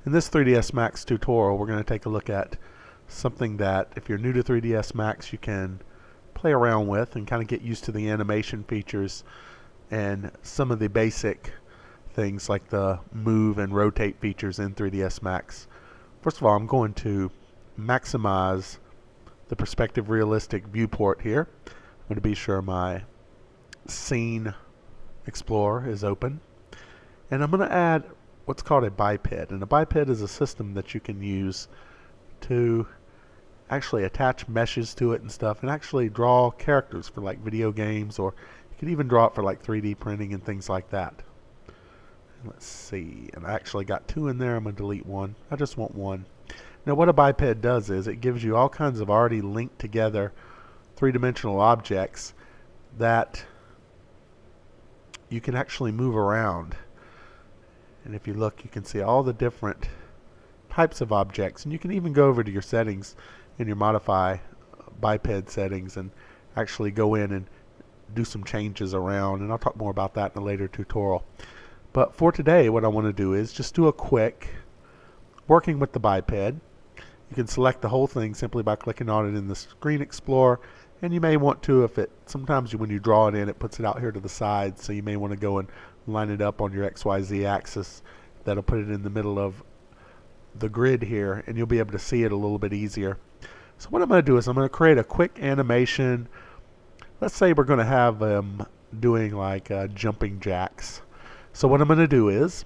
In this 3ds Max tutorial, we're going to take a look at something that, if you're new to 3ds Max, you can play around with and kind of get used to the animation features and some of the basic things like the move and rotate features in 3ds Max. First of all, I'm going to maximize the perspective realistic viewport here. I'm going to be sure my scene explorer is open, and I'm going to add what's called a biped. And a biped is a system that you can use to actually attach meshes to it and stuff, and actually draw characters for like video games, or you can even draw it for like 3D printing and things like that. Let's see, and I actually got 2 in there. I'm going to delete 1. I just want 1. Now what a biped does is it gives you all kinds of already linked together three-dimensional objects that you can actually move around. And if you look, you can see all the different types of objects, and you can even go over to your settings in your modify biped settings and actually go in and do some changes around, and I'll talk more about that in a later tutorial. But for today, what I want to do is just do a quick working with the biped. You can select the whole thing simply by clicking on it in the screen explorer, and you may want to, if it sometimes when you draw it in, it puts it out here to the side, so you may want to go and line it up on your XYZ axis. That'll put it in the middle of the grid here, and you'll be able to see it a little bit easier. So what I'm going to do is I'm going to create a quick animation. Let's say we're going to have doing like jumping jacks. So what I'm going to do is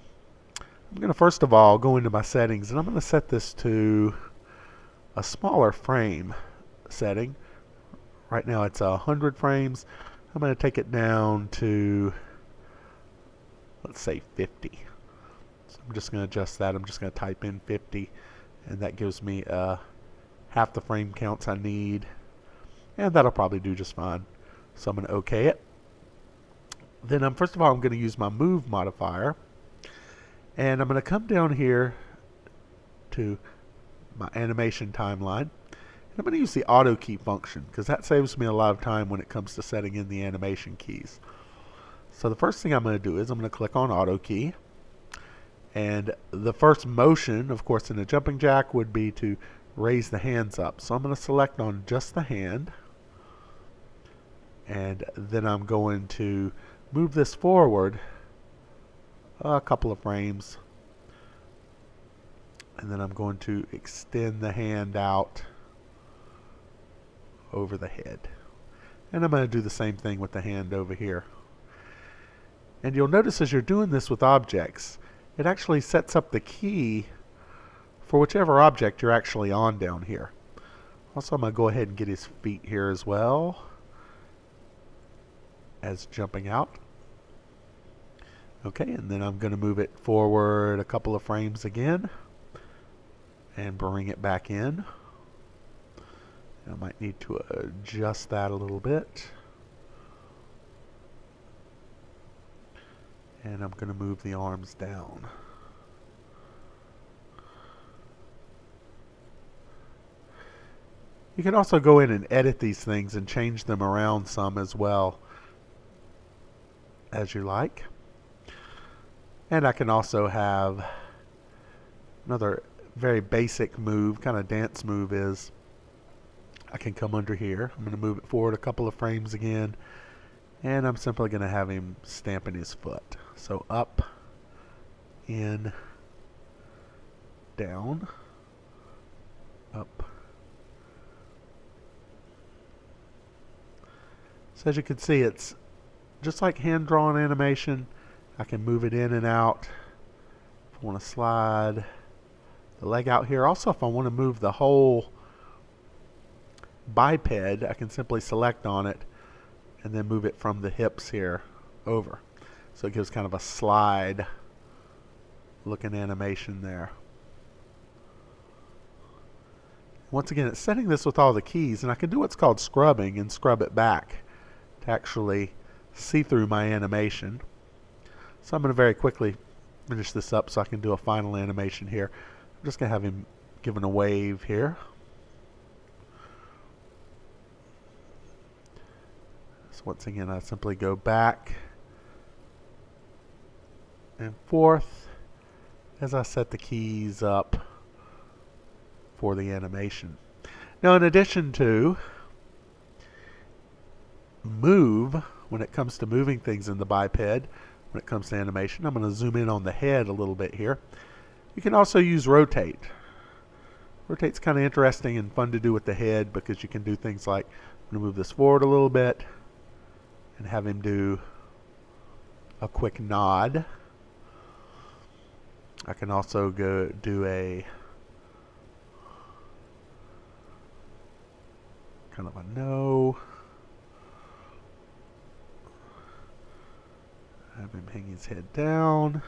I'm going to first of all go into my settings, and I'm going to set this to a smaller frame setting. Right now it's 100 frames. I'm going to take it down to, let's say, 50. So I'm just going to adjust that. I'm just going to type in 50, and that gives me half the frame counts I need, and that'll probably do just fine. So I'm going to OK it. Then first of all, I'm going to use my move modifier, and I'm going to come down here to my animation timeline, and I'm going to use the auto key function because that saves me a lot of time when it comes to setting in the animation keys. So the first thing I'm going to do is I'm going to click on auto key, and the first motion, of course, in a jumping jack would be to raise the hands up. So I'm going to select on just the hand, and then I'm going to move this forward a couple of frames, and then I'm going to extend the hand out over the head, and I'm going to do the same thing with the hand over here. And you'll notice as you're doing this with objects, it actually sets up the key for whichever object you're actually on down here. Also, I'm going to go ahead and get his feet here as well as jumping out. Okay, and then I'm going to move it forward a couple of frames again and bring it back in. I might need to adjust that a little bit. And I'm going to move the arms down. You can also go in and edit these things and change them around some as well as you like. And I can also have another very basic move, kind of dance move, is I can come under here. I'm going to move it forward a couple of frames again, and I'm simply going to have him stamping his foot. So up, in, down, up. So as you can see, it's just like hand-drawn animation. I can move it in and out. If I want to slide the leg out here. Also, if I want to move the whole biped, I can simply select on it and then move it from the hips here over. So it gives kind of a slide looking animation there. Once again, it's setting this with all the keys, and I can do what's called scrubbing and scrub it back to actually see through my animation. So I'm going to very quickly finish this up so I can do a final animation here. I'm just going to have him given a wave here. So once again, I simply go back and forth as I set the keys up for the animation. Now, in addition to move, when it comes to moving things in the biped, when it comes to animation, I'm going to zoom in on the head a little bit here. You can also use rotate. Rotate's kind of interesting and fun to do with the head because you can do things like, I'm going to move this forward a little bit and have him do a quick nod. I can also go do a kind of a no. Have him hang his head down.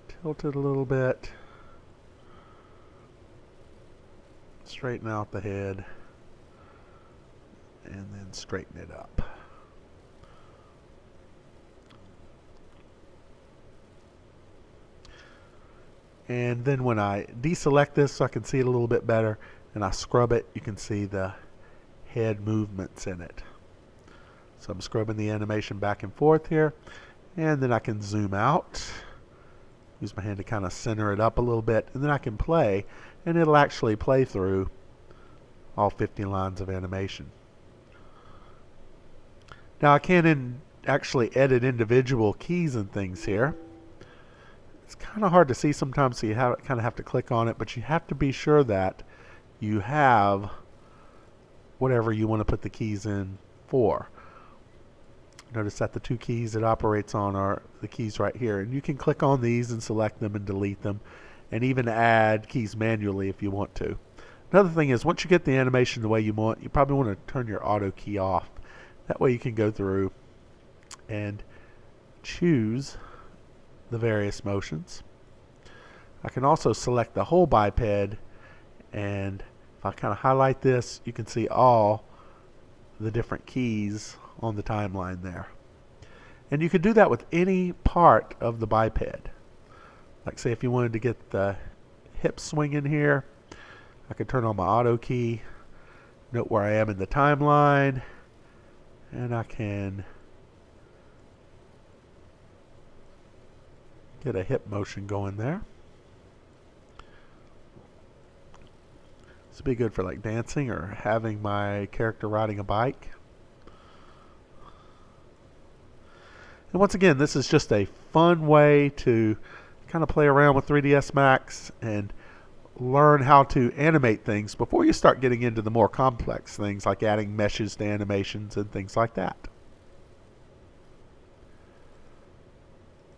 Tilt it a little bit. Straighten out the head. And then straighten it up. And then when I deselect this so I can see it a little bit better and I scrub it, you can see the head movements in it. So I'm scrubbing the animation back and forth here, and then I can zoom out, use my hand to kind of center it up a little bit, and then I can play, and it'll actually play through all 50 lines of animation. Now I can actually edit individual keys and things here. It's kind of hard to see sometimes, so you kind of have to click on it, but you have to be sure that you have whatever you want to put the keys in for. Notice that the two keys it operates on are the keys right here, and you can click on these and select them and delete them, and even add keys manually if you want to. Another thing is, once you get the animation the way you want, you probably want to turn your auto key off. That way you can go through and choose the various motions. I can also select the whole biped, and if I kind of highlight this, you can see all the different keys on the timeline there. And you could do that with any part of the biped. Like say if you wanted to get the hip swing in here, I could turn on my auto key, note where I am in the timeline, and I can get a hip motion going there. This would be good for like dancing or having my character riding a bike. And once again, this is just a fun way to kind of play around with 3ds Max and learn how to animate things before you start getting into the more complex things like adding meshes to animations and things like that.